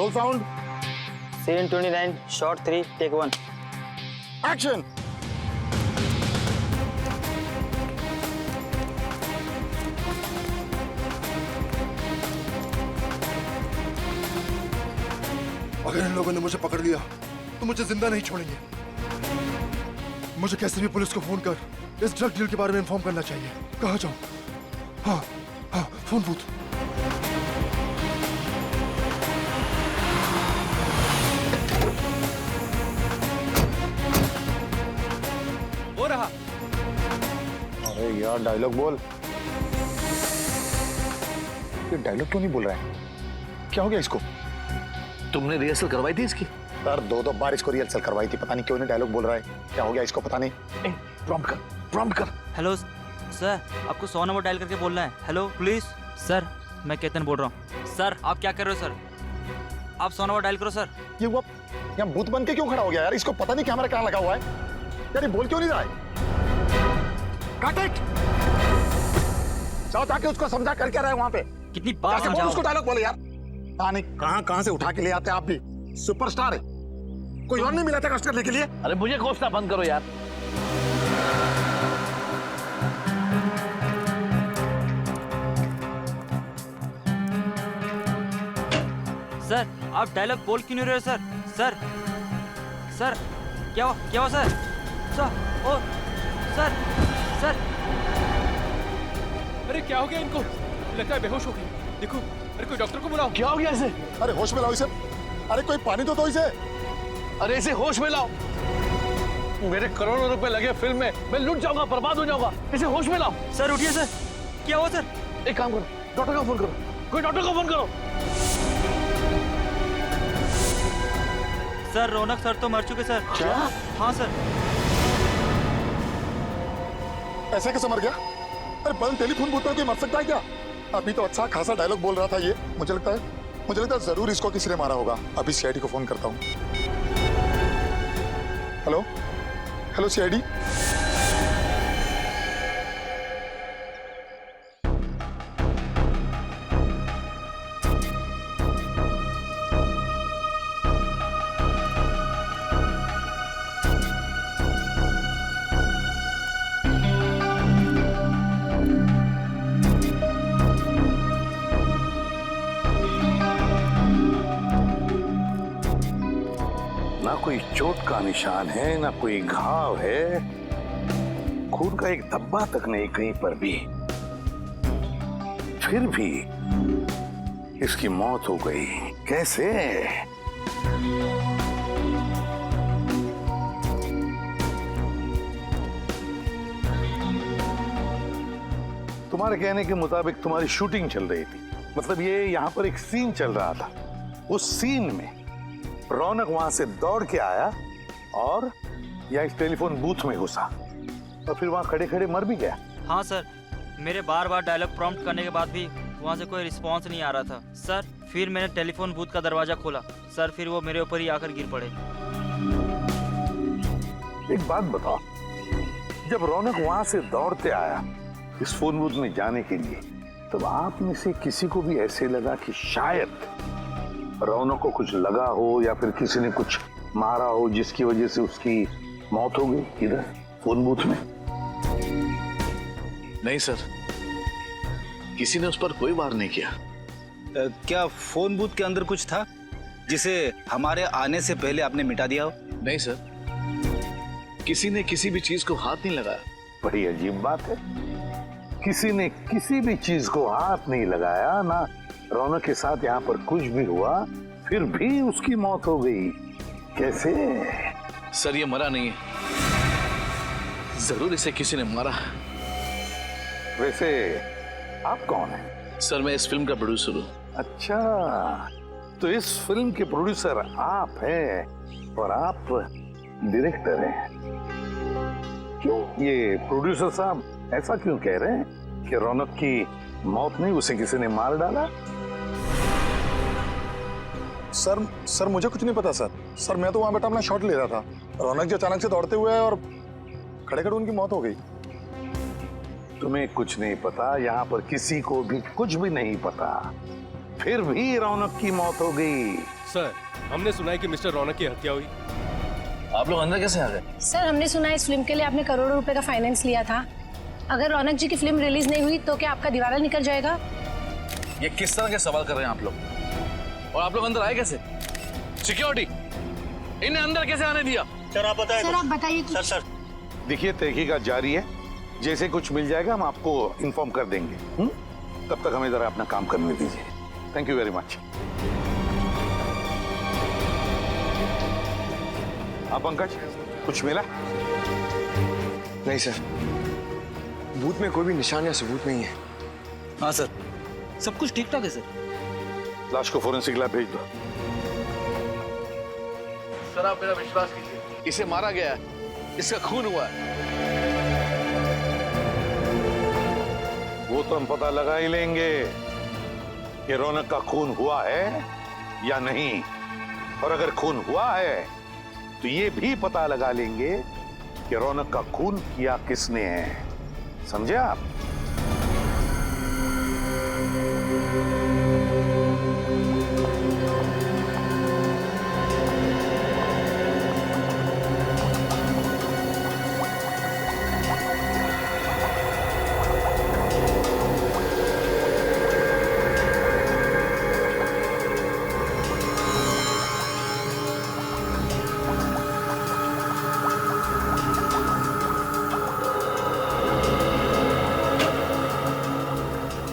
Role sound. Scene 29, shot 3, take 1. Action. अगर इन लोगों ने मुझे पकड़ लिया तो मुझे जिंदा नहीं छोड़ेंगे। मुझे कैसे भी पुलिस को फोन कर इस ड्रग डील के बारे में इन्फॉर्म करना चाहिए। कहाँ जाऊं? हाँ हाँ, फोन बूथ। हो रहा। अरे यार डायलॉग बोल। ये डायलॉग क्यों नहीं बोल रहा है? क्या हो गया इसको? तुमने रिहर्सल करवाई थी इसकी? सर दो बार इसको रिहर्सल करवाई थी, पता नहीं क्यों नहीं डायलॉग बोल रहा है। क्या हो गया इसको पता नहीं। प्रॉम्प्ट कर। हेलो सर, आपको 100 नंबर डायल करके बोलना है। Hello police. सर मैं केतन बोल रहा हूँ। सर आप क्या कर रहे हो? सर आप 100 नंबर डायल करो सर। ये वो यहाँ भूत बन के क्यों खड़ा हो गया यार? इसको पता नहीं कैमरा कहाँ लगा हुआ है यार। ये बोल क्यों नहीं रहा है? Cut it! जाओ जाके उसको समझा कर क्या रहा है वहाँ पे। कितनी बार जाके बोल समझाओ? उसको डायलॉग बोले यार। कहाँ से उठा के ले आते हैं आप भी। सुपरस्टार है, कोई और नहीं मिला था कष्ट करने के लिए। अरे मुझे कोसना बंद करो यार। सर आप डायलॉग बोल क्यों नहीं रहे हो सर? सर सर क्या हुआ सर? सर ओ सर सर। अरे क्या हो गया इनको? लगता है बेहोश हो गए। देखो, अरे कोई डॉक्टर को बुलाओ। क्या हो गया इसे? अरे होश में लाओ इसे। अरे कोई पानी तो दो इसे। अरे इसे होश में लाओ। मेरे करोड़ों रुपए लगे फिल्म में, मैं लूट जाऊंगा, बर्बाद हो जाऊंगा। इसे होश में लाओ। सर उठिए सर। क्या हुआ सर? एक काम करो, डॉक्टर को फोन करो। कोई डॉक्टर को फोन करो। सर रौनक सर तो मर चुके सर। क्या? हाँ सर। ऐसे कैसे मर गया? अरे बल टेलीफोन बूथ पर कोई मर सकता है क्या? अभी तो अच्छा खासा डायलॉग बोल रहा था ये। मुझे लगता है जरूर इसको किसी ने मारा होगा। अभी सीआईडी को फोन करता हूँ। Hello CID. ना कोई चोट का निशान है, ना कोई घाव है, खून का एक धब्बा तक नहीं कहीं पर भी। फिर भी इसकी मौत हो गई। कैसे? तुम्हारे कहने के मुताबिक तुम्हारी शूटिंग चल रही थी, मतलब ये यहाँ पर एक सीन चल रहा था। उस सीन में रौनक वहां से दौड़ के आया और या इस टेलीफोन बूथ में घुसा और फिर वहां खड़े खड़े मर भी गया। हाँ सर, मेरे बार डायलॉग प्रॉम्प्ट करने के बाद भी वहाँ से कोई रिस्पांस नहीं आ रहा था सर। फिर मैंने टेलीफोन बूथ का दरवाजा खोला सर, फिर वो मेरे ऊपर ही आकर गिर पड़े। एक बात बताओ, जब रौनक वहां से दौड़ते आया इस फोन बूथ में जाने के लिए, तब आप में से किसी को भी ऐसे लगा कि शायद रौनक को कुछ लगा हो या फिर किसी ने कुछ मारा हो जिसकी वजह से उसकी मौत हो गई इधर फोन बूथ में? नहीं सर, किसी ने उस पर कोई वार नहीं किया। क्या फोन बूथ के अंदर कुछ था जिसे हमारे आने से पहले आपने मिटा दिया हो? नहीं सर, किसी ने किसी भी चीज को हाथ नहीं लगाया। बड़ी अजीब बात है, किसी ने किसी भी चीज को हाथ नहीं लगाया, ना रौनक के साथ यहाँ पर कुछ भी हुआ, फिर भी उसकी मौत हो गई। कैसे? सर ये मरा नहीं है, जरूर इसे किसी ने मारा। वैसे आप कौन हैं? सर मैं इस फिल्म का प्रोड्यूसर हूँ। अच्छा, तो इस फिल्म के प्रोड्यूसर आप हैं और आप डायरेक्टर हैं। क्यों ये प्रोड्यूसर साहब ऐसा क्यों कह रहे हैं कि रौनक की मौत नहीं, उसे किसी ने मार डाला? सर मुझे कुछ नहीं पता सर मैं तो वहां बैठा अपना शॉट ले रहा था। रौनक जी अचानक से दौड़ते हुए और खड़े खड़े उनकी मौत हो गई। तुम्हें कुछ नहीं पता, यहाँ पर किसी को भी कुछ भी नहीं पता। फिर भी रौनक की मौत हो गई। सर, हमने सुना है कि मिस्टर रौनक की हत्या हुई। आप लोग अंदर कैसे आ गए? सर, हमने सुना है इस फिल्म के लिए आपने करोड़ों रुपए का फाइनेंस लिया था। अगर रौनक जी की फिल्म रिलीज नहीं हुई तो क्या आपका दिवाला निकल जाएगा? ये किस तरह के सवाल कर रहे हैं आप लोग? और आप लोग अंदर आए कैसे? सिक्योरिटी इन्हें अंदर कैसे आने दिया? सर आप बताइए कुछ। सर देखिए, तहकीकात जारी है, जैसे कुछ मिल जाएगा हम आपको इन्फॉर्म कर देंगे। तब तक हमें जरा अपना काम करने दीजिए। Thank you very much. आप पंकज, कुछ मिला? नहीं सर, बूथ में कोई भी निशान या सबूत नहीं है। हाँ सर, सब कुछ ठीक ठाक है सर। लाश को फोरेंसिक लैब भेज दो। सर आप मेरा विश्वास कीजिए, इसे मारा गया है, इसका खून हुआ है। वो तो हम पता लगा ही लेंगे कि रौनक का खून हुआ है या नहीं। और अगर खून हुआ है तो ये भी पता लगा लेंगे कि रौनक का खून किया किसने है। समझे आप?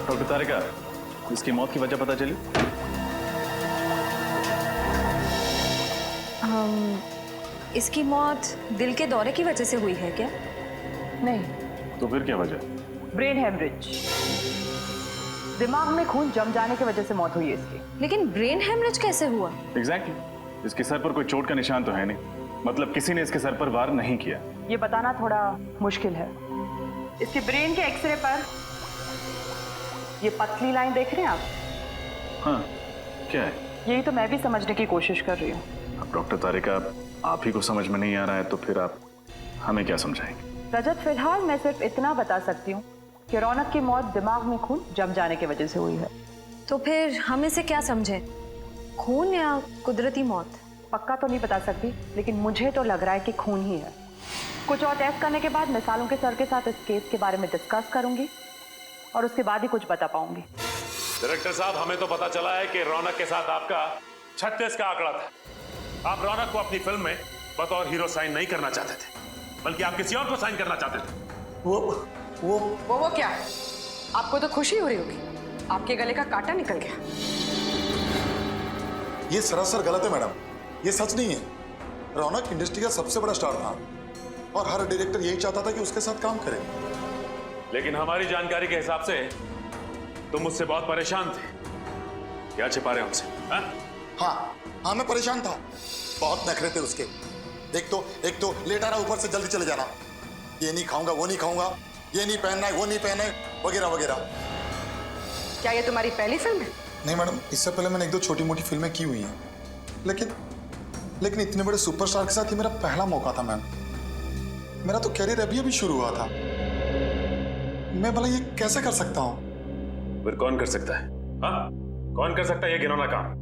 डॉक्टर तारिका, इसकी मौत की वजह पता चली? इसकी मौत दिल के दौरे की वजह से हुई है क्या? नहीं। तो फिर क्या वजह? ब्रेन हेमरेज, दिमाग में खून जम जाने की वजह से मौत हुई है इसकी। लेकिन ब्रेन हेमरेज कैसे हुआ? एग्जैक्टली, इसके सर पर कोई चोट का निशान तो है नहीं। मतलब किसी ने इसके सर पर वार नहीं किया। ये बताना थोड़ा मुश्किल है। इसके ब्रेन के एक्सरे पर ये पतली लाइन देख रहे हैं आप? हाँ, क्या है? यही तो मैं भी समझने की कोशिश कर रही हूँ। अब डॉक्टर तारिका, आप ही को समझ में नहीं आ रहा है तो फिर आप हमें क्या समझाएंगे? रजत, फिलहाल मैं सिर्फ इतना बता सकती हूँ कि रौनक की मौत दिमाग में खून जम जाने की वजह से हुई है। तो फिर हम इसे क्या समझे, खून या कुदरती मौत? पक्का तो नहीं बता सकती, लेकिन मुझे तो लग रहा है कि खून ही है। कुछ और टेस्ट करने के बाद मैं सालों के सर के साथ इस केस के बारे में डिस्कस करूंगी और उसके बाद ही कुछ बता पाऊंगी। डायरेक्टर साहब, हमें तो पता चला है कि रौनक के साथ आपका 36 का आंकड़ा था। आप रौनक को अपनी फिल्म में बतौर हीरो साइन नहीं करना चाहते थे, बल्कि आप किसी और को साइन करना चाहते थे। वो क्या? आपको तो खुशी हो रही होगी, आपके गले का कांटा निकल गया। ये सरासर गलत है मैडम, ये सच नहीं है। रौनक इंडस्ट्री का सबसे बड़ा स्टार था और हर डायरेक्टर यही चाहता था कि उसके साथ काम करे। लेकिन हमारी जानकारी के हिसाब से तुम मुझसे बहुत परेशान थे। क्या छिपा रहे हमसे? हाँ, मैं परेशान था। बहुत नखरे थे उसके। एक तो लेटा रहा, ऊपर से जल्दी चले जाना, ये नहीं खाऊंगा, वो नहीं खाऊंगा, ये नहीं पहनना है, वो नहीं पहनना है, वगैरह वगैरह। क्या ये तुम्हारी पहली फिल्म है? नहीं मैडम, इससे पहले मैंने 1-2 छोटी मोटी फिल्में की हुई हैं, लेकिन इतने बड़े सुपरस्टार के साथ ये मेरा पहला मौका था मैम। मेरा तो कैरियर अभी शुरू हुआ था। मैं भला ये कैसे कर सकता हूँ? फिर कौन कर सकता है? हाँ, कौन कर सकता है ये घिनौना काम?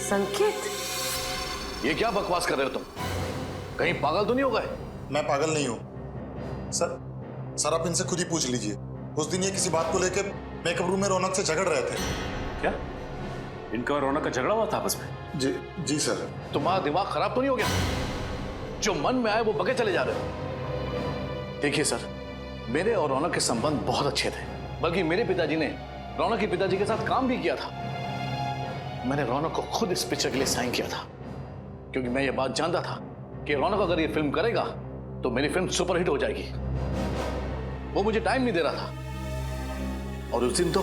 संकेत, ये क्या बकवास कर रहे हो तुम? कहीं पागल तो नहीं हो गए? मैं पागल नहीं हूँ सर, आप इनसे खुद ही पूछ लीजिए। उस दिन ये किसी बात को लेकर मेकअप रूम में रौनक से झगड़ रहे थे। क्या इनका और रौनक का झगड़ा हुआ था आपस में? जी सर। तुम्हारा दिमाग खराब तो नहीं हो गया? जो मन में आए वो बके चले जा रहे हो। देखिए सर, मेरे और रौनक के संबंध बहुत अच्छे थे, बल्कि मेरे पिताजी ने रौनक के पिताजी के साथ काम भी किया था। मैंने रौनक को खुद इस पिक्चर के लिए साइन किया था, क्योंकि मैं ये बात जानता था कि रौनक अगर ये फिल्म करेगा तो मेरी फिल्म सुपरहिट हो जाएगी। वो मुझे टाइम नहीं दे रहा था, और उस दिन तो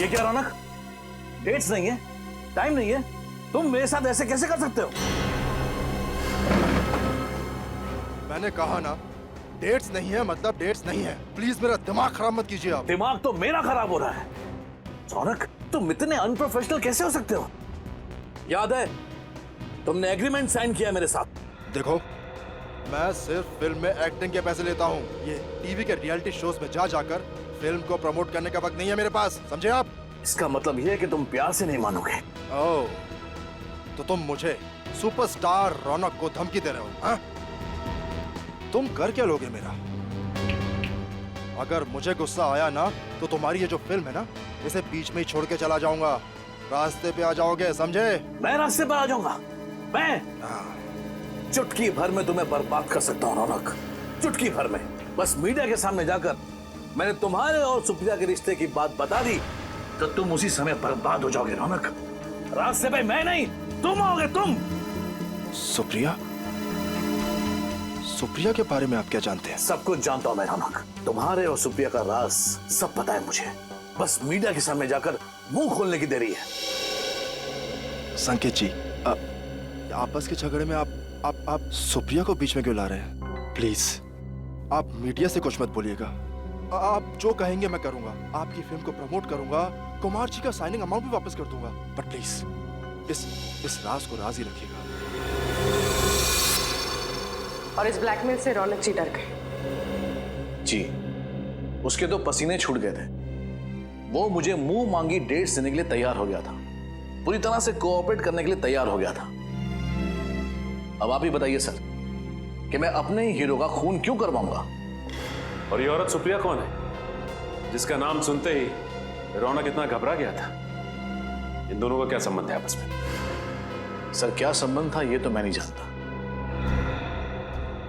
ये क्या रौनक, डेट्स नहीं है, टाइम नहीं है, तुम मेरे साथ ऐसे कैसे कर सकते हो? मैंने कहा ना, डेट्स नहीं है मतलब डेट्स नहीं है। प्लीज मेरा दिमाग खराब मत कीजिए आप। दिमाग तो मेरा खराब हो रहा है। रौनक, तुम इतने अनप्रोफेशनल कैसे हो सकते हो? याद है तुमने एग्रीमेंट साइन किया मेरे साथ। देखो, मैं सिर्फ फिल्म में एक्टिंग के पैसे लेता हूँ। ये टीवी के रियलिटी शोज में जा जाकर फिल्म को प्रमोट करने का वक्त नहीं है मेरे पास, समझे आप? इसका मतलब यह है कि तुम प्यार से नहीं मानोगे। ओह, तो तुम मुझे सुपरस्टार रौनक को धमकी दे रहे हो, हाँ? तुम कर क्या लोगे मेरा? अगर मुझे गुस्सा आया ना तो तुम्हारी ये जो फिल्म है ना, इसे बीच में ही छोड़ के चला जाऊंगा। रास्ते पे आ जाओगे, समझे? मैं रास्ते पर आ जाऊंगा। मैं चुटकी भर में तुम्हें बर्बाद कर सकता हूं रौनक, चुटकी भर में। बस मीडिया के सामने जाकर मैंने तुम्हारे और सुप्रिया के रिश्ते की बात बता दी तो तुम उसी समय बर्बाद हो जाओगे रौनक। रास्ते पे मैं नहीं, तुम आओगे, तुम। सुप्रिया? सुप्रिया के बारे में आप क्या जानते हैं? सब कुछ जानता हूं मैं रौनक। तुम्हारे और सुप्रिया का राज सब पता है मुझे। बस मीडिया के सामने जाकर मुंह खोलने की देरी है। संकेत जी, आपस के झगड़े में आप सुप्रिया को बीच में क्यों ला रहे हैं? प्लीज आप मीडिया से कुछ मत बोलिएगा। आप जो कहेंगे मैं करूंगा। आपकी फिल्म को प्रमोट करूंगा, कुमार जी का साइनिंग अमाउंट भी वापस कर दूंगा। बट प्लीज इस राज को राज ही रखिएगा। और इस ब्लैकमेल से रौनक जी डर गए। जी, उसके तो पसीने छूट गए थे। वो मुझे मुंह मांगी डेट्स देने के लिए तैयार हो गया था, पूरी तरह से कोऑपरेट करने के लिए तैयार हो गया था। अब आप ही बताइए सर कि मैं अपने ही हीरो का खून क्यों करवाऊंगा? और ये औरत सुप्रिया कौन है जिसका नाम सुनते ही रौनक इतना घबरा गया था? इन दोनों का क्या संबंध है आपस में? सर क्या संबंध था ये तो मैं नहीं जानता।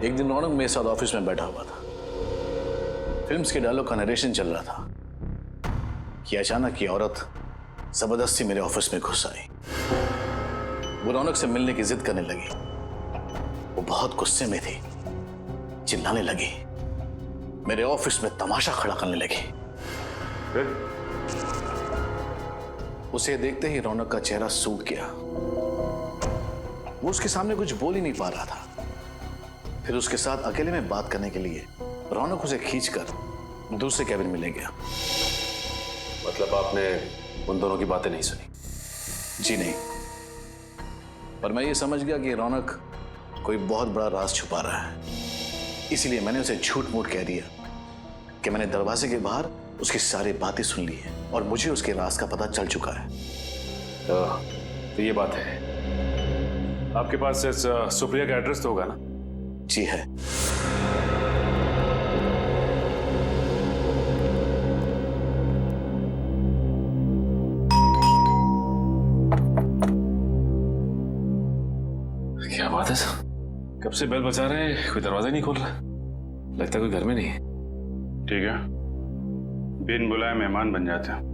एक दिन रौनक मेरे साथ ऑफिस में बैठा हुआ था, फिल्म्स के डायलॉग का नरेशन चल रहा था कि अचानक ये औरत जबरदस्ती मेरे ऑफिस में घुस आई। वो रौनक से मिलने की जिद करने लगी। वो बहुत गुस्से में थी, चिल्लाने लगी, मेरे ऑफिस में तमाशा खड़ा करने लगी। उसे देखते ही रौनक का चेहरा सूख गया। वो उसके सामने कुछ बोल ही नहीं पा रहा था। फिर उसके साथ अकेले में बात करने के लिए रौनक उसे खींचकर दूसरे कैबिन में ले गया। मतलब आपने उन दोनों की बातें नहीं सुनी? जी नहीं, पर मैं ये समझ गया कि रौनक कोई बहुत बड़ा राज छुपा रहा है। इसलिए मैंने उसे झूठ मूठ कह दिया कि मैंने दरवाजे के बाहर उसकी सारी बातें सुन ली है और मुझे उसके राज का पता चल चुका है। तो ये बात है। आपके पास इस सुप्रिया का एड्रेस तो होगा ना? जी है। क्या बात है सर? कब से बेल बजा रहे हैं, कोई दरवाजा नहीं खोल रहा। लगता है कोई घर में नहीं है। ठीक है, बिन बुलाए मेहमान बन जाते हैं।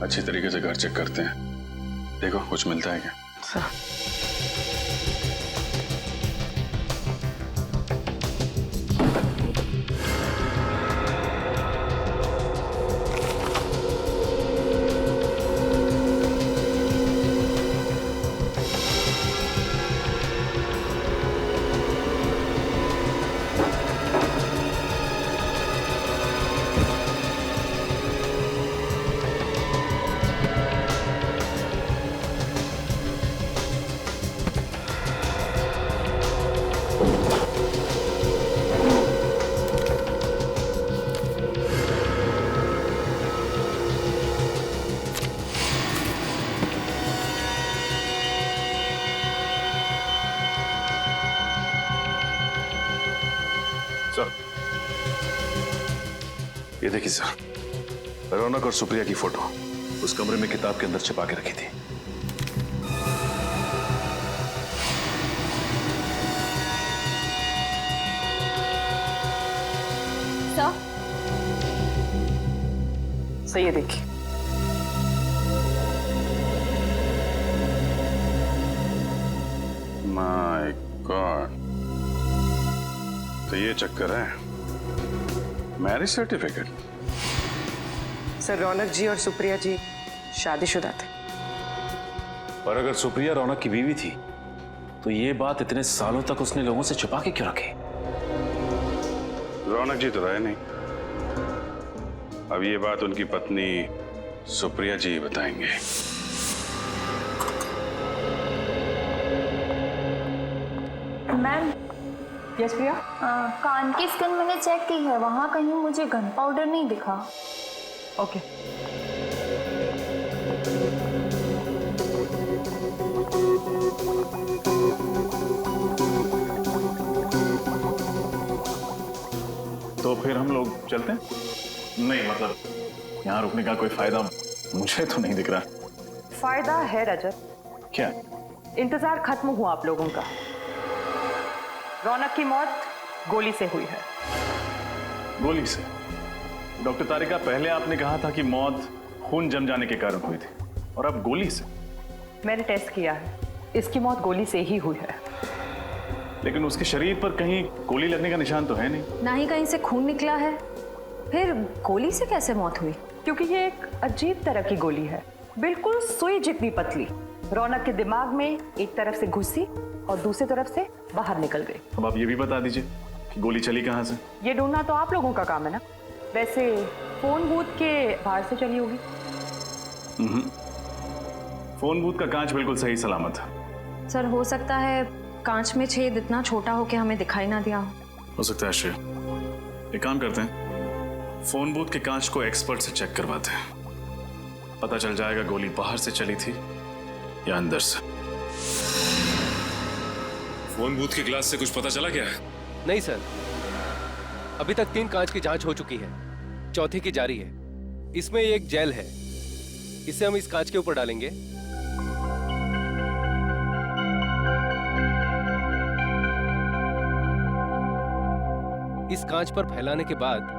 अच्छी तरीके से घर चेक करते हैं, देखो कुछ मिलता है क्या? ये देखिए सर, रौनक और सुप्रिया की फोटो उस कमरे में किताब के अंदर छिपा के रखी थी। सही है, देखिए। माय गॉड, तो ये चक्कर है। Marriage certificate? सर रौनक जी और सुप्रिया जी शादीशुदा थे। और अगर सुप्रिया रौनक की बीवी थी तो ये बात इतने सालों तक उसने लोगों से छुपा के क्यों रखी? रौनक जी तो रहे नहीं, अब ये बात उनकी पत्नी सुप्रिया जी बताएंगे। मैम। यस प्रिया। कान की स्किन मैंने चेक की है, वहाँ कहीं मुझे गन पाउडर नहीं दिखा। ओके। तो फिर हम लोग चलते हैं? नहीं मतलब यहाँ रुकने का कोई फायदा मुझे तो नहीं दिख रहा। फायदा है रजत। क्या? इंतजार खत्म हुआ आप लोगों का। रौनक की मौत गोली से हुई है। गोली से? डॉक्टर तारिका, पहले आपने कहा था कि मौत खून जम जाने के कारण हुई थी, और अब गोली से? मैंने टेस्ट किया है, इसकी मौत गोली से ही हुई है। लेकिन उसके शरीर पर कहीं गोली लगने का निशान तो है नहीं। ना ही कहीं से खून निकला है, फिर गोली से कैसे मौत हुई? क्योंकि ये एक अजीब तरह की गोली है, बिल्कुल सुई जितनी पतली। रौनक के दिमाग में एक तरफ से घुसी और दूसरी तरफ से बाहर निकल गई। अब आप ये भी बता दीजिए कि गोली चली कहाँ से? ये ढूंढना तो आप लोगों का काम है ना। वैसे फोन बूथ के बाहर से चली होगी। फोन बूथ का कांच बिल्कुल सही सलामत है। सर हो सकता है कांच में छेद इतना छोटा हो कि हमें दिखाई ना दिया हो सकता है श्रेय। एक काम करते हैं, फोन बूथ के कांच को एक्सपर्ट से चेक करवाते हैं, पता चल जाएगा गोली बाहर से चली थी या अंदर से। फोन बूथ के ग्लास से कुछ पता चला क्या? नहीं सर, अभी तक 3 कांच की जांच हो चुकी है, चौथी की जारी है। इसमें एक जेल है, इसे हम इस कांच के ऊपर डालेंगे। इस कांच पर फैलाने के बाद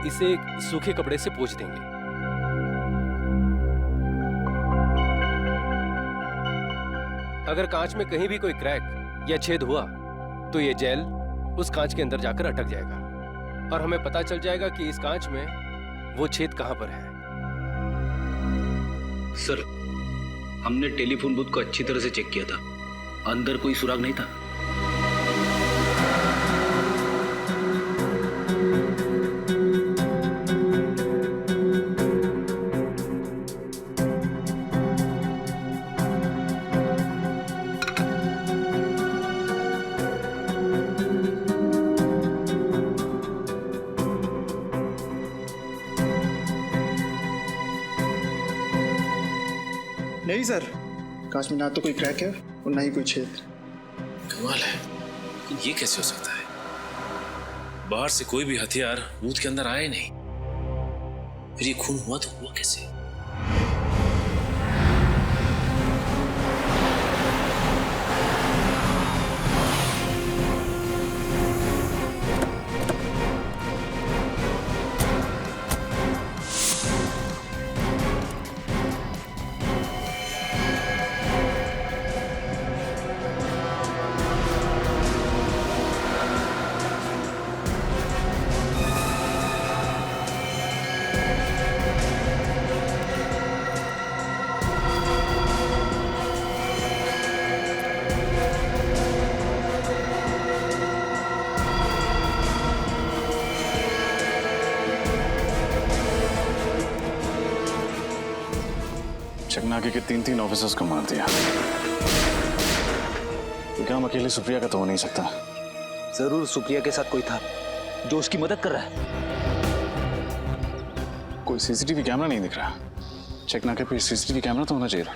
इसे एक सूखे कपड़े से पोंछ देंगे। अगर कांच में कहीं भी कोई क्रैक या छेद हुआ तो ये जेल उस कांच के अंदर जाकर अटक जाएगा और हमें पता चल जाएगा कि इस कांच में वो छेद कहां पर है। सर, हमने टेलीफोन बूथ को अच्छी तरह से चेक किया था, अंदर कोई सुराग नहीं था। नहीं सर, कांच में ना तो कोई क्रैक है और ना ही कोई छेद। कमाल है, ये कैसे हो सकता है? बाहर से कोई भी हथियार बूथ के अंदर आया ही नहीं, फिर ये खून हुआ तो हुआ कैसे? चकनाके के 3 ऑफिसर्स को मार दिया, तो क्या हम अकेले सुप्रिया का तो हो नहीं सकता? जरूर सुप्रिया के साथ कोई था जो उसकी मदद कर रहा है। कोई सीसीटीवी कैमरा नहीं दिख रहा। चकनाके पे सीसीटीवी कैमरा तो होना चाहिए।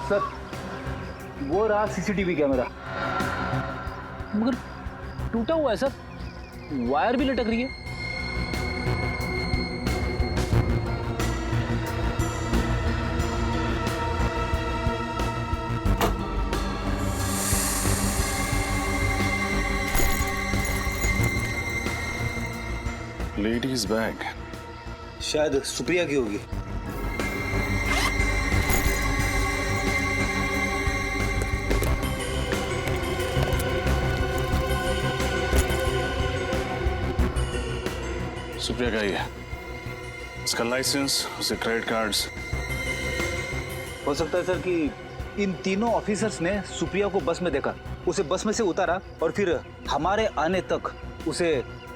सर, वो रहा सीसीटीवी कैमरा, मगर टूटा हुआ है सर, वायर भी लटक रही है। लेडीज बैग, शायद सुप्रिया की होगी। सुप्रिया का ही है, उसका लाइसेंस, उसके क्रेडिट कार्ड्स। हो सकता है सर कि इन तीनों ऑफिसर्स ने सुप्रिया को बस में देखा, उसे बस में से उतारा और फिर हमारे आने तक उसे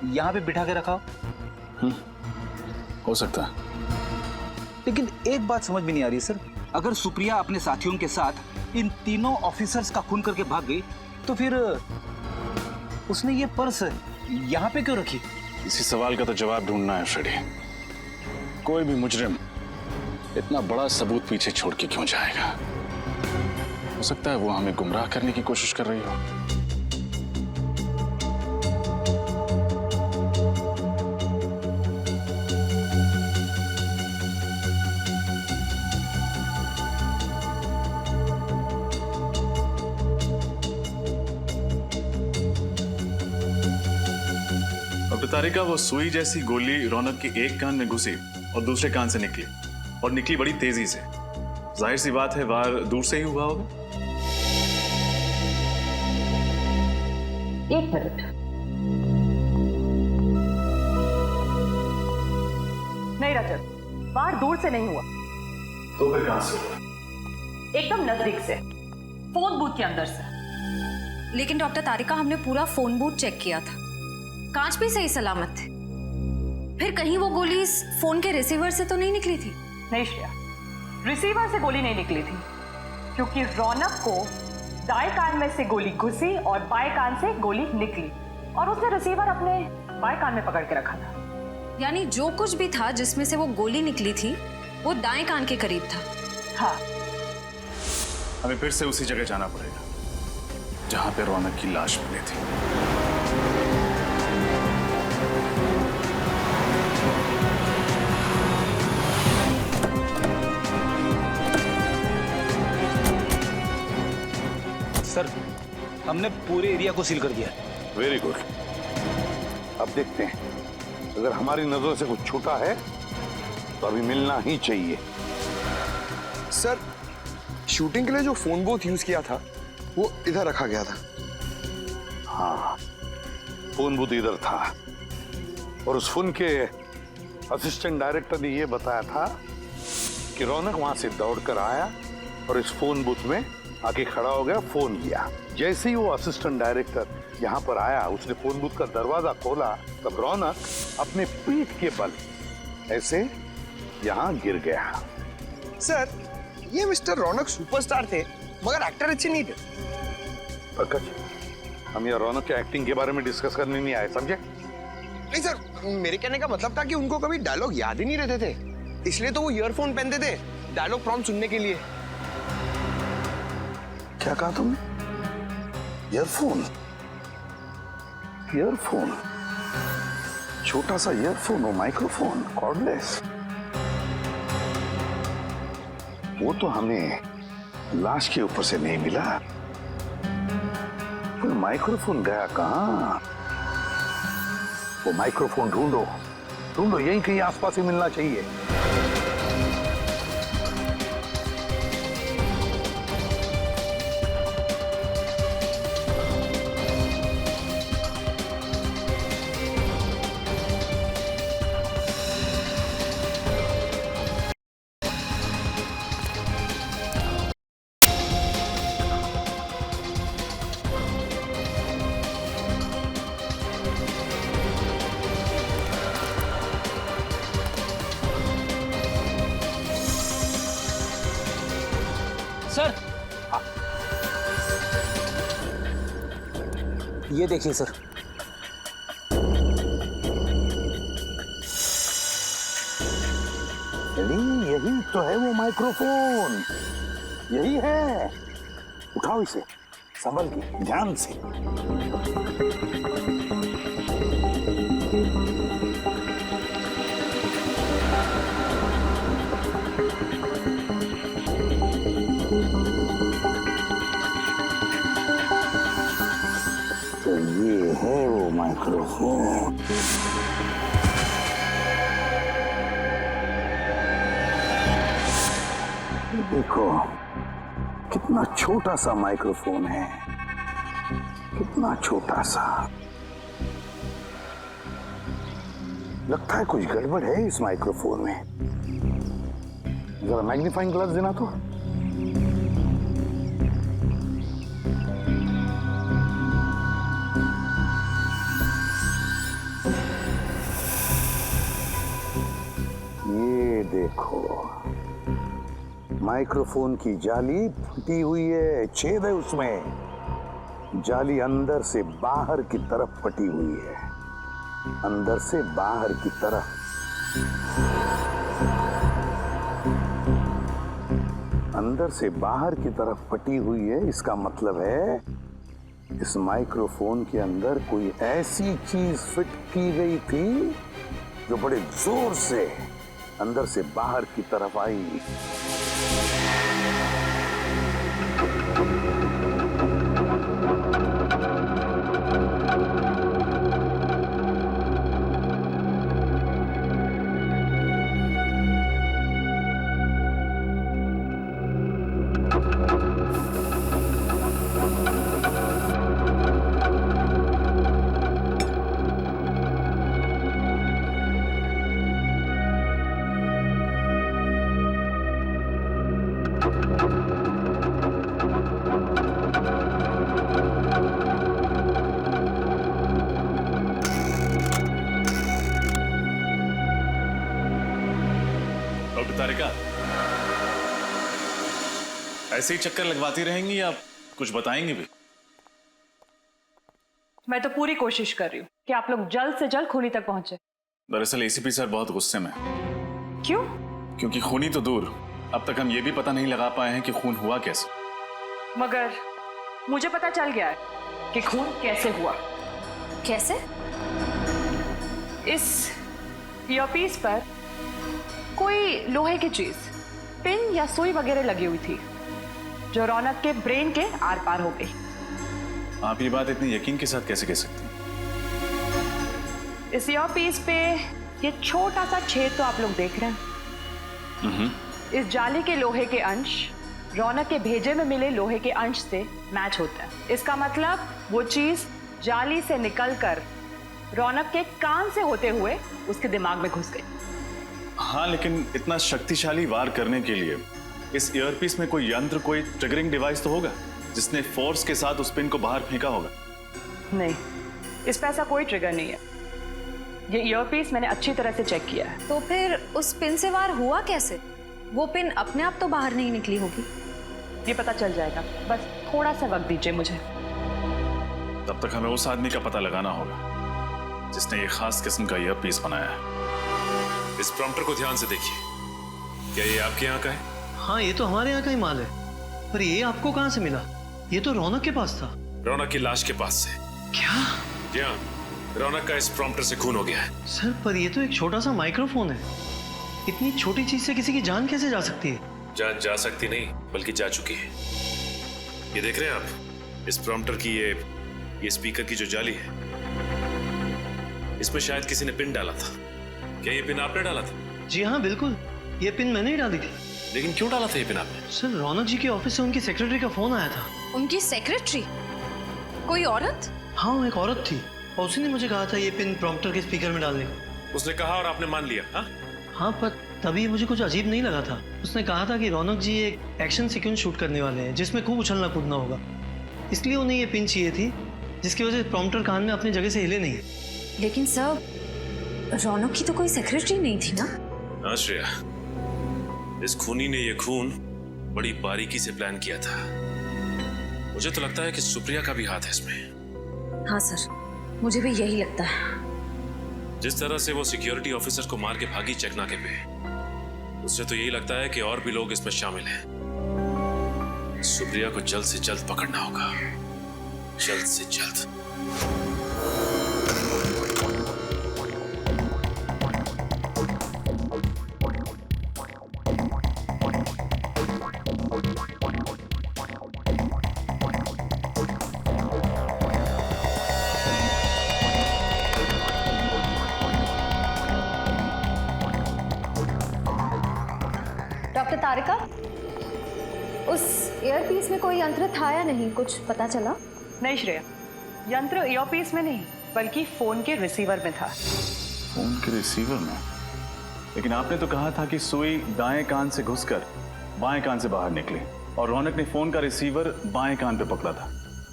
यहाँ पे बिठा के रखा। हो सकता है, लेकिन एक बात समझ में नहीं आ रही सर, अगर सुप्रिया अपने साथियों के साथ इन तीनों ऑफिसर्स का खून करके भाग गई तो फिर उसने ये पर्स यहाँ पे क्यों रखी? इसी सवाल का तो जवाब ढूंढना है फ्रेडी। कोई भी मुजरिम इतना बड़ा सबूत पीछे छोड़ के क्यों जाएगा? हो सकता है वो हमें गुमराह करने की कोशिश कर रही हो। अब तारिका, वो सुई जैसी गोली रौनक के एक कान में घुसी और दूसरे कान से निकली, और निकली बड़ी तेजी से। जाहिर सी बात है वार दूर से ही हुआ होगा। एक मिनट, नहीं रजत, वार दूर से नहीं हुआ। तो फिर कहां से हुआ? एकदम नजदीक से, फोन बूथ के अंदर से। लेकिन डॉक्टर तारिका, हमने पूरा फोन बूथ चेक किया था, कांच भी सही सलामत थे। फिर कहीं वो गोली इस फोन के रिसीवर से तो नहीं निकली थी? नहीं श्रेया, रिसीवर से गोली नहीं निकली थी, क्योंकि रौनक को दाएं कान में से गोली घुसी और बाएं कान से गोली निकली, और उसने रिसीवर अपने बाएं कान में पकड़ के रखा था। यानी जो कुछ भी था जिसमें से वो गोली निकली थी वो दाएं कान के करीब था। हाँ, हमें फिर से उसी जगह जाना पड़ेगा जहां पे रौनक की लाश मिली थी। सर, हमने पूरे एरिया को सील कर दिया। Very good. अब देखते हैं, अगर हमारी नजरों से कुछ छूटा है तो अभी मिलना ही चाहिए। सर, शूटिंग के लिए जो फोन बूथ यूज किया था वो इधर रखा गया था। हाँ, फोन बूथ इधर था, और उस फोन के असिस्टेंट डायरेक्टर ने यह बताया था कि रौनक वहां से दौड़कर आया और इस फोन बूथ में आके खड़ा हो गया, फोन किया। जैसे ही वो असिस्टेंट डायरेक्टर यहाँ पर आया, उसने फोन बूथ का दरवाजा खोला, तब रौनक अपने पीठ के बल ऐसे यहाँ गिर गया। सर, ये मिस्टर रौनक सुपरस्टार थे, मगर एक्टर अच्छे नहीं थे। पंकज, हम यहाँ रौनक के एक्टिंग के बारे में डिस्कस करने नहीं आए, समझे? नहीं सर, मेरे कहने का मतलब था कि उनको कभी डायलॉग याद ही नहीं रहते थे, इसलिए तो वो ईयरफोन पहनते थे डायलॉग प्रॉम्प्ट सुनने के लिए। क्या कहा तुमने? ईयरफोन? ईयरफोन? छोटा सा ईयरफोन, वो माइक्रोफोन, कॉर्डलेस। वो तो हमें लाश के ऊपर से नहीं मिला, पर माइक्रोफोन गया कहां? वो माइक्रोफोन ढूंढो, ढूंढो, यहीं कहीं आसपास ही मिलना चाहिए। सर, ये देखिए सर। यही तो है वो माइक्रोफोन, यही है। उठाओ इसे, संभल के, ध्यान से। तो ये है वो माइक्रोफोन। देखो कितना छोटा सा माइक्रोफोन है, कितना छोटा सा। लगता है कुछ गड़बड़ है इस माइक्रोफोन में। जरा मैग्नीफाइंग ग्लास देना तो। माइक्रोफोन की जाली फटी हुई है, छेद है उसमें। जाली अंदर से बाहर की तरफ फटी हुई है, अंदर से बाहर की तरफ। अंदर से बाहर की तरफ फटी हुई है, इसका मतलब है इस माइक्रोफोन के अंदर कोई ऐसी चीज फिट की गई थी जो बड़े जोर से अंदर से बाहर की तरफ आई। डॉक्टर तारिका, ऐसे ही चक्कर लगवाती रहेंगी या कुछ बताएंगी भी? मैं तो पूरी कोशिश कर रही हूँ कि आप लोग जल्द से जल्द खूनी तक पहुंचे। दरअसल एसीपी सर बहुत गुस्से में। क्यों? क्योंकि खूनी तो दूर, अब तक हम ये भी पता नहीं लगा पाए हैं कि खून हुआ कैसे। मगर मुझे पता चल गया है कि खून कैसे हुआ। कैसे? इस ईयरपीस पर कोई लोहे की चीज, पिन या सुई वगैरह लगी हुई थी जो रौनक के ब्रेन के आर पार हो गई। आप ये बात इतने यकीन के साथ कैसे कह सकते हैं? इस ईयरपीस पे ये छोटा सा छेद तो आप लोग देख रहे हैं। इस जाली के लोहे के अंश रौनक के भेजे में मिले लोहे के अंश से मैच होता है। इसका मतलब वो चीज जाली से निकलकर रौनक के कान से होते हुए उसके दिमाग में घुस गई। हाँ, लेकिन इतना शक्तिशाली वार करने के लिए इस ईयरपीस में कोई यंत्र, कोई ट्रिगरिंग डिवाइस तो होगा जिसने फोर्स के साथ उस पिन को बाहर फेंका होगा। नहीं, इस पे ऐसा कोई ट्रिगर नहीं है। ये ईयरपीस मैंने अच्छी तरह से चेक किया है। तो फिर उस पिन से वार हुआ कैसे? वो पिन अपने आप तो बाहर नहीं निकली होगी। ये पता चल जाएगा, बस थोड़ा सा वक्त दीजिए मुझे। तब तक हमें उस आदमी का पता लगाना होगा जिसने ये खास किस्म का ईयरपीस बनाया है। इस प्रॉम्प्टर को ध्यान से देखिए। क्या ये आपके यहाँ का है? हाँ, ये तो हमारे यहाँ का ही माल है। पर ये आपको कहाँ से मिला? ये तो रौनक के पास था। रौनक की लाश के पास से। क्या? जी हाँ, रौनक का इस प्रॉम्प्टर से खून हो गया है। सर, पर ये तो एक छोटा सा माइक्रोफोन है। इतनी छोटी चीज से किसी की जान कैसे जा सकती है? जान जा सकती नहीं, बल्कि जा चुकी है। ये देख रहे हैं आप, इस प्रॉम्प्टर की ये स्पीकर की जो जाली है, इसमें शायद किसी ने पिन डाला था। क्या ये पिन आपने डाला था? जी हाँ, बिल्कुल, ये पिन मैंने ही डाली थी। लेकिन क्यों डाला था ये पिन आपने? सर, रौनक जी के ऑफिस से उनकी सेक्रेटरी का फोन आया था। उनकी सेक्रेटरी? कोई औरत? हाँ, एक औरत थी और उसी ने मुझे कहा था ये पिन प्रॉम्प्टर के स्पीकर में डालने को। उसने कहा और आपने मान लिया? हाँ हाँ, पर तभी मुझे कुछ अजीब नहीं लगा था। उसने कहा था कि रौनक जी एक एक्शन सीक्वेंस शूट करने वाले हैं जिसमें खूब उछलना कूदना होगा, इसलिए उन्हें ये पिन चाहिए थी जिसकी वजह से प्रॉम्प्टर कान में अपनी जगह से हिले नहीं। लेकिन सर, रौनक की तो कोई सेक्रेटरी नहीं थी ना? हाँ श्रेया, इस खूनी ने ये खून बड़ी बारीकी से प्लान किया था। मुझे तो लगता है कि सुप्रिया का भी हाथ है इसमें। हाँ सर, मुझे भी यही लगता है। जिस तरह से वो सिक्योरिटी ऑफिसर को मार के भागी चेकनाके पे, उससे तो यही लगता है कि और भी लोग इसमें शामिल हैं। सुप्रिया को जल्द से जल्द पकड़ना होगा, जल्द से जल्द। डॉक्टर तारिका, उस ईयरपीस में कोई यंत्र था या नहीं, कुछ पता चला? नहीं श्रेया, यंत्र ईयरपीस में नहीं बल्कि फोन के रिसीवर में था। फोन के रिसीवर में? लेकिन आपने तो कहा था कि सुई दाएं कान से घुसकर बाएं कान से बाहर निकली और रौनक ने फोन का रिसीवर बाएं कान पे पकड़ा था।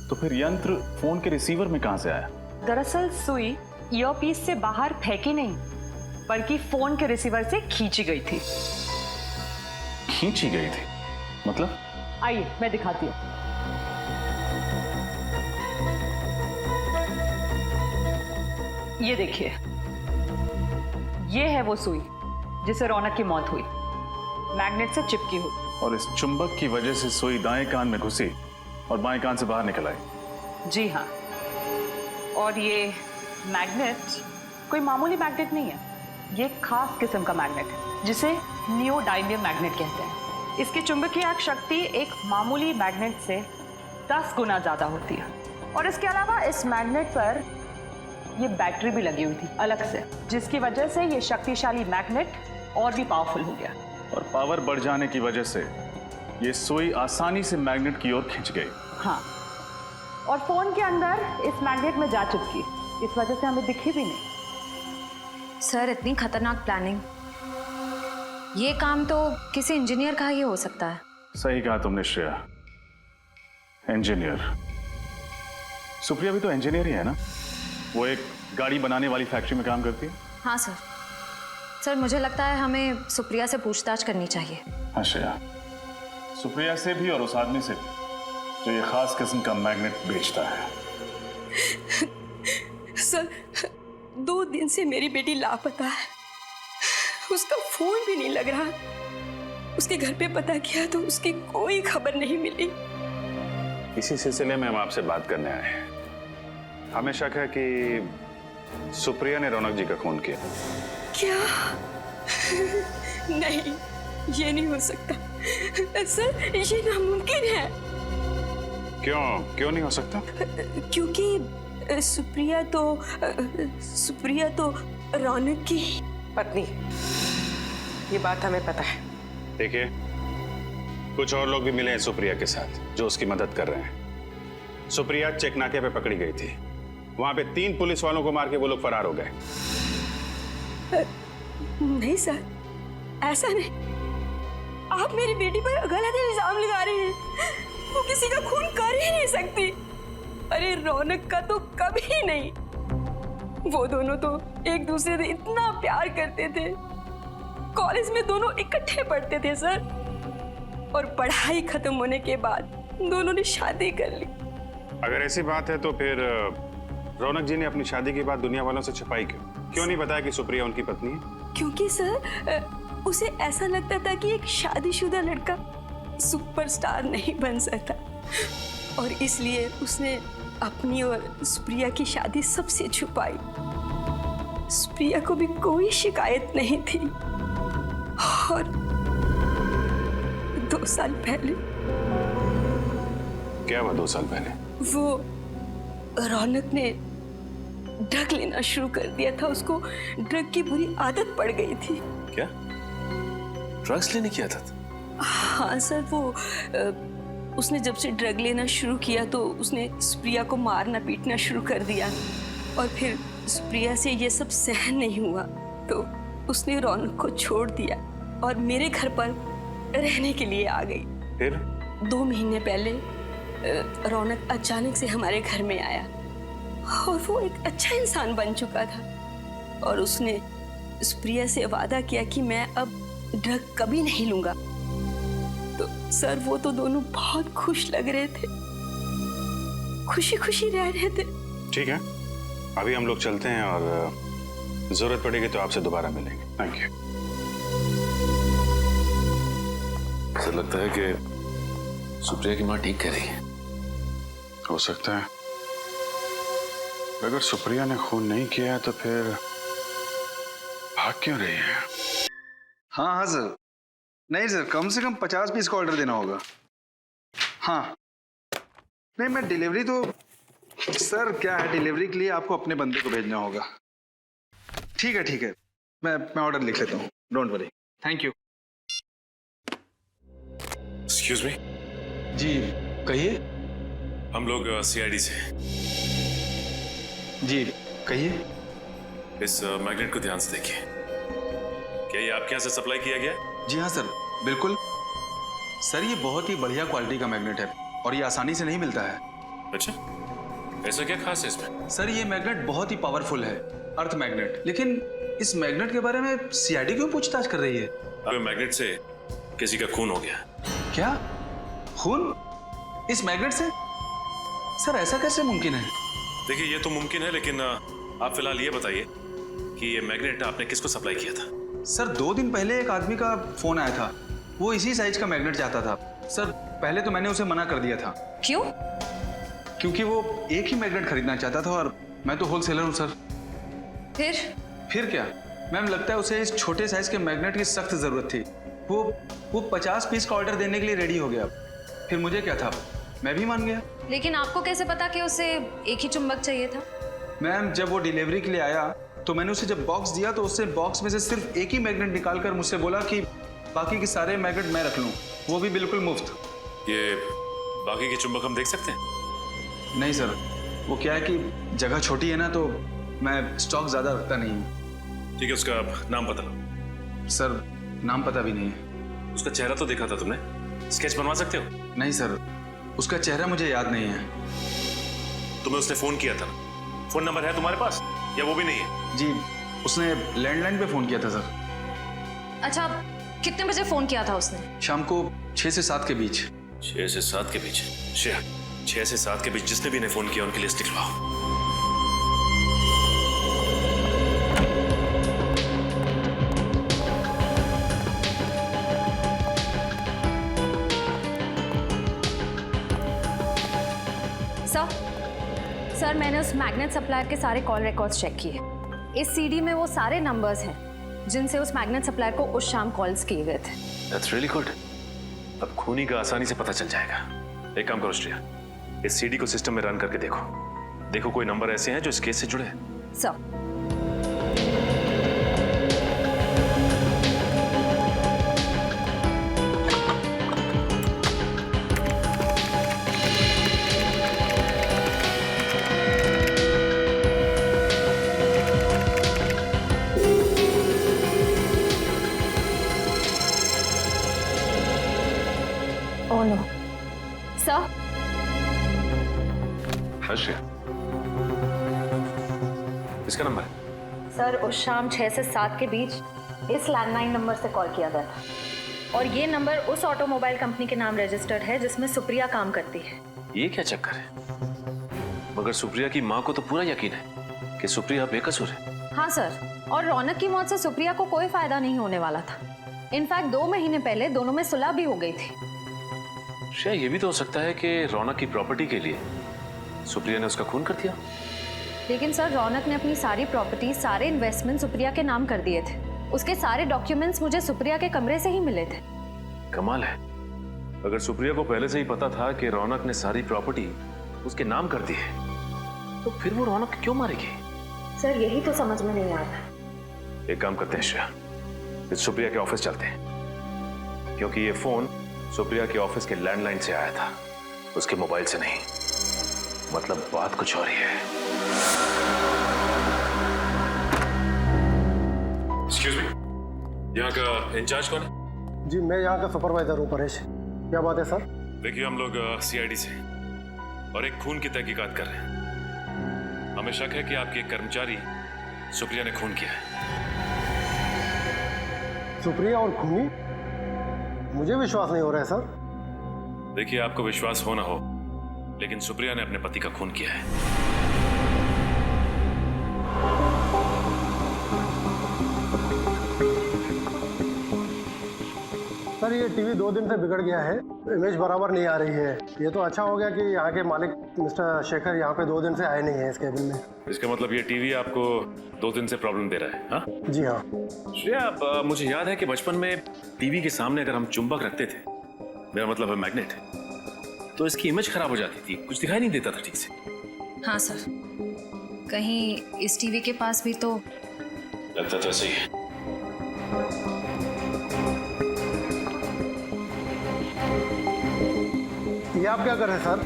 तो फिर यंत्र फोन के रिसीवर में कहां से आया? दरअसल सुई ईयरपीस से बाहर फेंकी नहीं बल्कि फोन के रिसीवर से खींची गई थी। खींची गई थी? मतलब? आइए मैं दिखाती हूँ। ये देखिए, ये है वो सुई जिसे रौनक की मौत हुई, मैग्नेट से चिपकी हुई। और इस चुंबक की वजह से सुई दाएं कान में घुसी और बाएं कान से बाहर निकल आई। जी हाँ, और ये मैग्नेट कोई मामूली मैग्नेट नहीं है, ये एक खास किस्म का मैग्नेट है जिसे नियोडाइमियम मैग्नेट कहते हैं। इसकी चुंबकीय शक्ति एक मामूली मैग्नेट से 10 गुना ज्यादा होती है। और इसके अलावा इस मैग्नेट पर ये बैटरी भी लगी हुई थी अलग से, जिसकी वजह से ये शक्तिशाली मैग्नेट और भी पावरफुल हो गया। और पावर बढ़ जाने की वजह से ये सुई आसानी से मैग्नेट की ओर खिंच गई। हाँ, और फोन के अंदर इस मैग्नेट में जा चिपकी, इस वजह से हमें दिखी भी नहीं। सर इतनी खतरनाक प्लानिंग, ये काम तो किसी इंजीनियर का ही हो सकता है। सही कहा तुमने श्रेया, इंजीनियर। सुप्रिया भी तो इंजीनियर ही है ना? वो एक गाड़ी बनाने वाली फैक्ट्री में काम करती है। हाँ सर। सर मुझे लगता है हमें सुप्रिया से पूछताछ करनी चाहिए। हाँ श्रेया, सुप्रिया से भी और उस आदमी से भी जो ये खास किस्म का मैग्नेट बेचता है। सर 2 दिन से मेरी बेटी लापता है, उसका फोन भी नहीं लग रहा। उसके घर पे पता किया तो उसकी कोई खबर नहीं मिली। इसी सिलसिले में हम आपसे बात करने आए हैं। हमें शक है कि सुप्रिया ने रौनक जी का खून किया। क्या? नहीं, ये नहीं हो सकता सर, ये नामुमकिन है। क्यों नहीं हो सकता? क्योंकि सुप्रिया तो रौनक की पत्नी। ये बात हमें पता है। देखिए, कुछ और लोग भी मिले हैं सुप्रिया के साथ जो उसकी मदद कर रहे हैं। सुप्रिया चेक नाके पे पकड़ी गई थी, वहां पे 3 पुलिस वालों को मार के वो लोग फरार हो गए। नहीं सर, ऐसा नहीं। आप मेरी बेटी पर गलत इल्जाम लगा रहे हैं। वो किसी का खून कर ही नहीं सकती। अरे रौनक का तो कभी नहीं। वो दोनों तो एक दूसरे से इतना प्यार करते थे, कॉलेज में दोनों इकट्ठे पढ़ते थे सर, और पढ़ाई खत्म होने के बाद दोनों ने शादी कर ली। अगर ऐसी बात है तो फिर रौनक जी ने अपनी शादी की बात दुनिया वालों से छिपाई क्यों नहीं बताया कि सुप्रिया उनकी पत्नी है? क्योंकि सर उसे ऐसा लगता था कि एक शादीशुदा लड़का सुपरस्टार नहीं बन सकता, और इसलिए उसने अपनी और सुप्रिया की शादी सबसे छुपाई। सुप्रिया को भी कोई शिकायत नहीं थी। और 2 साल पहले। क्या हुआ 2 साल पहले? वो रौनक ने ड्रग लेना शुरू कर दिया था। उसको ड्रग की बुरी आदत पड़ गई थी। क्या? ड्रग्स लेने की आदत? हाँ सर, वो उसने जब से ड्रग लेना शुरू किया तो उसने सुप्रिया को मारना पीटना शुरू कर दिया, और फिर सुप्रिया से ये सब सहन नहीं हुआ तो उसने रौनक को छोड़ दिया और मेरे घर पर रहने के लिए आ गई। फिर 2 महीने पहले रौनक अचानक से हमारे घर में आया, और वो एक अच्छा इंसान बन चुका था, और उसने सुप्रिया से वादा किया कि मैं अब ड्रग कभी नहीं लूंगा। तो सर वो तो दोनों बहुत खुश लग रहे थे, खुशी खुशी रह रहे थे। ठीक है, अभी हम लोग चलते हैं और जरूरत पड़ेगी तो आपसे दोबारा मिलेंगे। Thank you. ऐसा लगता है कि सुप्रिया की माँ ठीक कह रही है। हो सकता है। अगर सुप्रिया ने खून नहीं किया तो फिर भाग क्यों रही है? हाँ हाँ सर, नहीं सर, कम से कम 50 पीस का ऑर्डर देना होगा। हाँ नहीं, मैं डिलीवरी तो सर क्या है, डिलीवरी के लिए आपको अपने बंदे को भेजना होगा। ठीक है, मैं ऑर्डर लिख लेता हूँ, don't worry. Thank you. Excuse me. जी कहिए। हम लोग सीआईडी से। जी कहिए। इस मैग्नेट को ध्यान से देखिए। क्या ये आपके यहाँ से सप्लाई किया गया? जी हाँ सर, बिल्कुल सर, ये बहुत ही बढ़िया क्वालिटी का मैग्नेट है और ये आसानी से नहीं मिलता है। अच्छा, ऐसा क्या खास है इसमें? सर ये मैग्नेट बहुत ही पावरफुल है, अर्थ मैग्नेट। लेकिन इस मैग्नेट के बारे में सीआईडी क्यों पूछताछ कर रही है? मैग्नेट से किसी का खून हो गया। क्या? खून इस मैग्नेट से? सर ऐसा कैसे मुमकिन है? देखिए ये तो मुमकिन है, लेकिन आप फिलहाल ये बताइए कि ये मैग्नेट आपने किसको सप्लाई किया था? सर 2 दिन पहले एक आदमी का फोन आया था, वो इसी साइज का मैग्नेट चाहता था। सर पहले तो मैंने उसे मना कर दिया था। क्यों? क्योंकि वो एक ही मैग्नेट खरीदना चाहता था और मैं तो होलसेलर हूँ सर। फिर क्या मैम, लगता है उसे इस छोटे साइज के मैग्नेट की सख्त जरूरत थी। वो 50 पीस का ऑर्डर देने के लिए रेडी हो गया। फिर मुझे क्या था, मैं भी मान गया। लेकिन आपको कैसे पता कि उसे एक ही चुंबक चाहिए था? मैम जब वो डिलीवरी के लिए आया तो मैंने उसे जब बॉक्स दिया तो उससे बॉक्स में से सिर्फ एक ही मैग्नेट निकालकर मुझसे बोला कि बाकी के सारे मैग्नेट मैं रख लूं, वो भी बिल्कुल मुफ्त। ये बाकी के चुंबक हम देख सकते हैं? नहीं सर, वो क्या है कि जगह छोटी है ना, तो मैं स्टॉक ज्यादा रखता नहीं हूँ। ठीक है, उसका नाम बता लो। सर नाम पता भी नहीं है। उसका चेहरा तो देखा था तुमने, स्केच बनवा सकते हो? नहीं सर, उसका चेहरा मुझे याद नहीं है। तुम्हें उसने फोन किया था, फोन नंबर है तुम्हारे पास या वो भी नहीं है? जी, उसने लैंडलाइन पे फोन किया था सर। अच्छा, कितने बजे फोन किया था उसने? शाम को 6 से 7 के बीच। 6 से 7 के बीच? श्रेया, 6 से 7 के बीच जिसने भी ने फोन किया उनकी लिस्ट लिखवाओ। सर मैंने उस मैग्नेट सप्लायर के सारे कॉल रिकॉर्ड्स चेक किए। इस सीडी में वो सारे नंबर्स हैं जिनसे उस मैग्नेट सप्लायर को उस शाम कॉल्स किए गए थे। That's really good. अब खूनी का आसानी से पता चल जाएगा। एक काम करो श्रेया, इस सीडी को सिस्टम में रन करके देखो कोई नंबर ऐसे हैं जो इस केस से जुड़े हैं। सर इसका नंबर है? सर उस शाम 6 से 7 के बीच इस लैंडलाइन नंबर से कॉल किया गया था और ये नंबर उस ऑटोमोबाइल कंपनी के नाम रजिस्टर्ड है जिसमें सुप्रिया काम करती है। ये क्या चक्कर है? मगर सुप्रिया की माँ को तो पूरा यकीन है कि सुप्रिया बेकसूर है। हाँ सर, और रौनक की मौत से सुप्रिया को कोई फायदा नहीं होने वाला था। इनफैक्ट 2 महीने पहले दोनों में सुलह भी हो गई थी। शायद ये भी तो हो सकता है कि रौनक की प्रॉपर्टी के लिए सुप्रिया ने उसका खून कर दिया। लेकिन सर रौनक ने अपनी सारी प्रॉपर्टी, सारे इन्वेस्टमेंट सुप्रिया के नाम कर दिए थे। उसके सारे डॉक्यूमेंट्स मुझे सुप्रिया के कमरे से ही मिले थे। कमाल है, अगर सुप्रिया को पहले से ही पता था कि रौनक ने सारी प्रॉपर्टी उसके नाम कर दी है तो फिर वो रौनक क्यों मारेगी? सर यही तो समझ में नहीं आ रहा। एक काम करते हैं श्रेया, इस सुप्रिया के ऑफिस चलते हैं, क्योंकि ये फोन सुप्रिया के ऑफिस के लैंडलाइन से आया था, उसके मोबाइल से नहीं। मतलब बात कुछ और ही है। एक्सक्यूज मी, यहाँ का इंचार्ज कौन है? जी मैं यहाँ का सुपरवाइजर हूँ परेश। क्या बात है सर? देखिए हम लोग सीआईडी से और एक खून की तहकीकात कर रहे हैं। हमें शक है कि आपकी एक कर्मचारी सुप्रिया ने खून किया है। सुप्रिया और खूनी? मुझे विश्वास नहीं हो रहा है सर। देखिए आपको विश्वास हो ना हो, लेकिन सुप्रिया ने अपने पति का खून किया है। सर ये टीवी 2 दिन से बिगड़ गया है, इमेज बराबर नहीं आ रही है। ये तो अच्छा हो गया कि यहाँ के मालिक मिस्टर शेखर यहाँ पे 2 दिन से आए नहीं है इस केबिन में। इसका मतलब ये टीवी आपको 2 दिन से प्रॉब्लम दे रहा है? हाँ जी हाँ। श्रेया, मुझे याद है कि बचपन में टीवी के सामने अगर हम चुंबक रखते थे, मेरा मतलब है मैग्नेट, तो इसकी इमेज खराब हो जाती थी, कुछ दिखाई नहीं देता था ठीक से। हाँ सर, कहीं इस टीवी के पास भी तो लगता तो ऐसे ही है। ये आप क्या कर रहे हैं सर?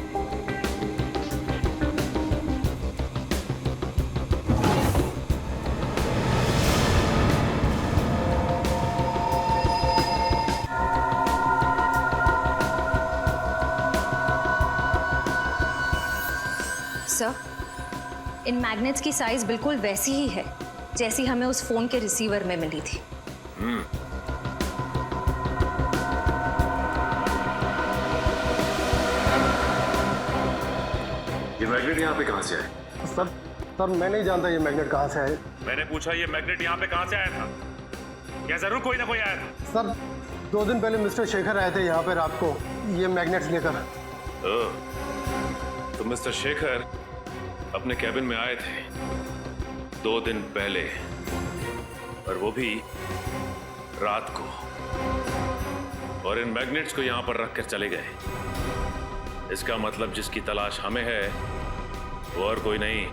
सर, इन मैग्नेट्स की साइज बिल्कुल वैसी ही है जैसी हमें उस फोन के रिसीवर में मिली थी। ये मैग्नेट यहाँ पे कहाँ से आए? सर मैं नहीं जानता ये मैग्नेट कहाँ से आए। मैंने पूछा ये मैग्नेट यहाँ पे कहाँ से आया था? क्या जरूर कोई ना कोई आया था? सर 2 दिन पहले मिस्टर शेखर आए थे यहाँ पे रात को ये मैग्नेट्स लेकर। तो मिस्टर शेखर अपने कैबिन में आए थे 2 दिन पहले, और वो भी रात को, और इन मैग्नेट्स को यहां पर रखकर चले गए। इसका मतलब जिसकी तलाश हमें है वो और कोई नहीं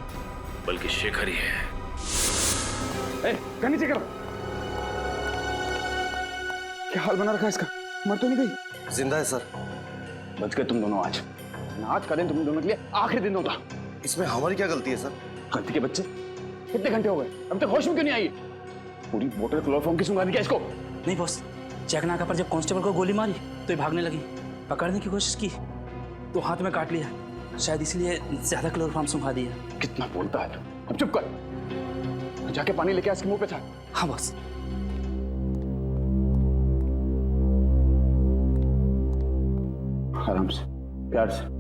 बल्कि शेखर ही है। नीचे करो। क्या हाल बना रखा है इसका? मर तो नहीं गई? जिंदा है सर। बच गए तुम दोनों आज। आज का दिन तुम दोनों के लिए आखिरी दिन होता। इसमें हमारी क्या गलती है सर? गलती के बच्चे, कितने घंटे हो गए अब तक होश में क्यों नहीं आई? पूरी बोतल क्लोरोफॉर्म की सुंगा दी क्या इसको? नहीं बॉस, चेकनाका पर जब कांस्टेबल को गोली मारी तो ये भागने लगी। पकड़ने की कोशिश की तो हाथ में काट लिया, शायद इसलिए ज्यादा क्लोरोफॉर्म सुंघा दिया। कितना बोलता है तू? अब चुप कर, जाके पानी लेके इसके मुंह पे छाड़। हाँ बॉस। आराम से, प्यार से।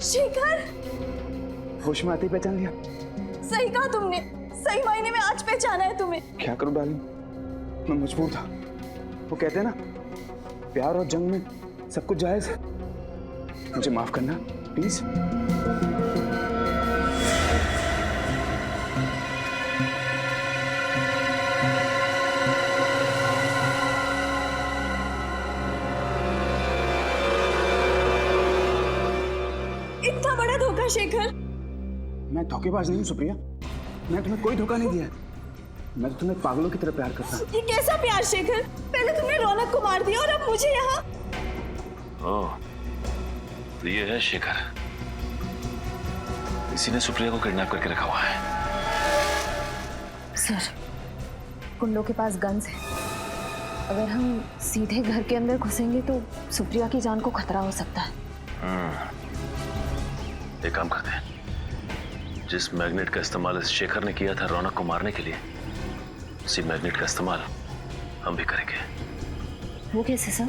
शेखर, होश में आते ही पहचान लिया? सही कहा तुमने, सही मायने में आज पहचाना है तुम्हें। क्या करूं डार्लिंग, मैं मजबूर था। वो कहते हैं ना, प्यार और जंग में सब कुछ जायज है। मुझे माफ करना प्लीज। इतना बड़ा धोखा शेखर। मैं धोखेबाज नहीं हूं सुप्रिया, मैं तुम्हें कोई धोखा नहीं दिया। मैं तो तुम्हें पागलों की तरह प्यार करता हूं। ये कैसा प्यार शेखर? पहले तुमने रौनक को मार दिया और अब मुझे यहाँ। ओह, तो ये है शेखर। इसी ने सुप्रिया को किडनैप करके रखा हुआ है। सर, कुंडों के पास गन्स है। अगर हम सीधे घर के अंदर घुसेंगे तो सुप्रिया की जान को खतरा हो सकता है। एक काम करते हैं, जिस मैग्नेट का इस्तेमाल इस शेखर ने किया था रौनक को मारने के लिए, उसी मैग्नेट का इस्तेमाल हम भी करेंगे। वो कैसे सर?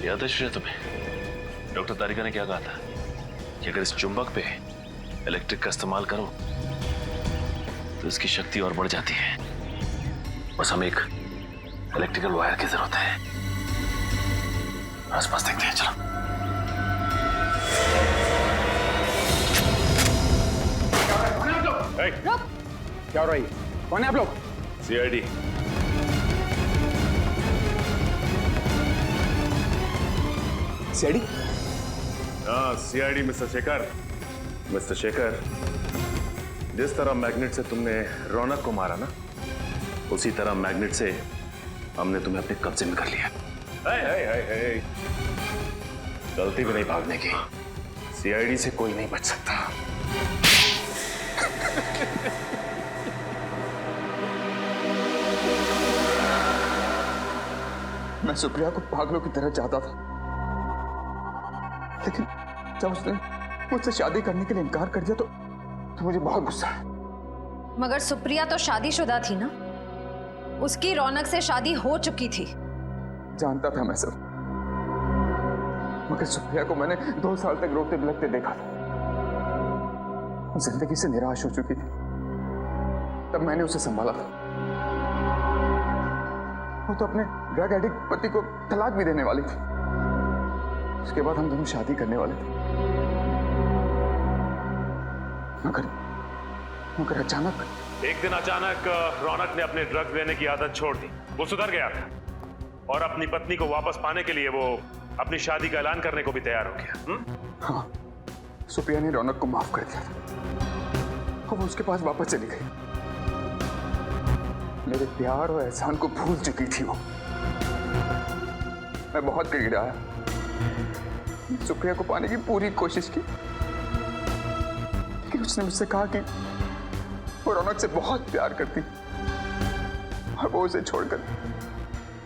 याद है श्रेया तुम्हें डॉक्टर तारिका ने क्या कहा था कि अगर इस चुंबक पे इलेक्ट्रिक का इस्तेमाल करो तो इसकी शक्ति और बढ़ जाती है। बस हमें एक इलेक्ट्रिकल वायर की जरूरत है। आसपास देखते हैं, चलो। क्या हो रहा है? कौन है आप लोग? सीआईडी। सीआईडी? हाँ, CID mister Shekhar. Mister Shekhar, जिस तरह मैग्नेट से तुमने रौनक को मारा ना, उसी तरह मैग्नेट से हमने तुम्हें अपने कब्जे में कर लिया। गलती भी नहीं भागने की। सीआईडी से कोई नहीं बच सकता। मैं सुप्रिया को पागलों की तरह चाहता था, लेकिन जब उसने मुझसे शादी करने के लिए इनकार कर दिया तो मुझे बहुत गुस्सा है। मगर सुप्रिया तो शादीशुदा थी ना, उसकी रौनक से शादी हो चुकी थी। जानता था मैं सब, मगर सुप्रिया को मैंने 2 साल तक रोते बिलखते देखा था। वो जिंदगी से निराश हो चुकी थी, तब मैंने उसे संभाला था। वो तो अपने ड्रग एडिक्ट पति को तलाक भी देने वाली थी। उसके बाद हम दोनों शादी करने वाले थे, मगर अचानक एक दिन अचानक रौनक ने अपने ड्रग्स लेने की आदत छोड़ दी। वो सुधर गया था और अपनी पत्नी को वापस पाने के लिए वो अपनी शादी का ऐलान करने को भी तैयार हो गया। हाँ, सुप्रिया ने रौनक को माफ कर दिया था और वो उसके पास वापस चली गई। मेरे प्यार और एहसान को भूल चुकी थी वो। मैं बहुत गिड़गिड़ाया, सुप्रिया को पाने की पूरी कोशिश की, लेकिन उसने मुझसे कहा कि वो रौनक से बहुत प्यार करती और वो उसे छोड़कर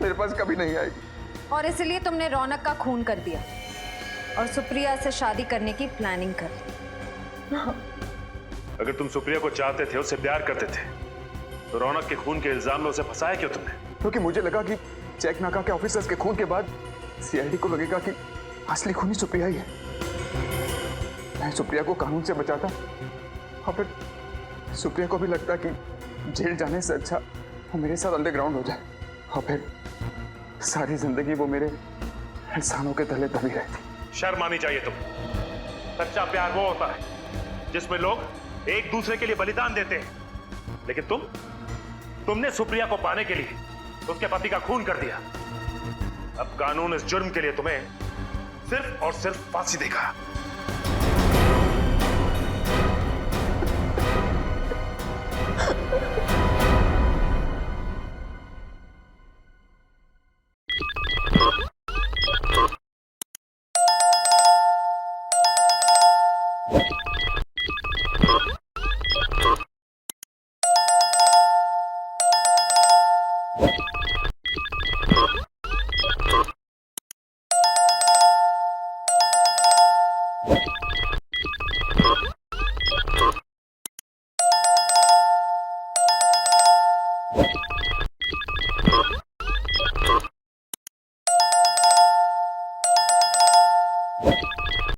मेरे पास कभी नहीं आएगी। और इसलिए तुमने रौनक का खून कर दिया। और सुप्रिया से शादी करने की प्लानिंग कर ली। अगर तुम सुप्रिया को चाहते थे, उससे प्यार करते थे, तो रौनक के खून के इल्जाम में उसे फंसाया क्यों तुमने? क्योंकि मुझे लगा कि चेक नाका के ऑफिसर्स के खून के बाद सीआईडी को लगेगा कि असली खूनी सुप्रिया ही है। मैं सुप्रिया को कानून से बचाता और फिर सुप्रिया को भी लगता कि जेल जाने से अच्छा वो मेरे साथ अंडरग्राउंड हो जाए और फिर सारी जिंदगी वो मेरे एहसानों के तले दबी रहती। शर्म आनी चाहिए तुम। सच्चा प्यार वो होता है जिसमें लोग एक दूसरे के लिए बलिदान देते हैं, लेकिन तुमने सुप्रिया को पाने के लिए उसके पति का खून कर दिया। अब कानून इस जुर्म के लिए तुम्हें सिर्फ और सिर्फ फांसी देगा।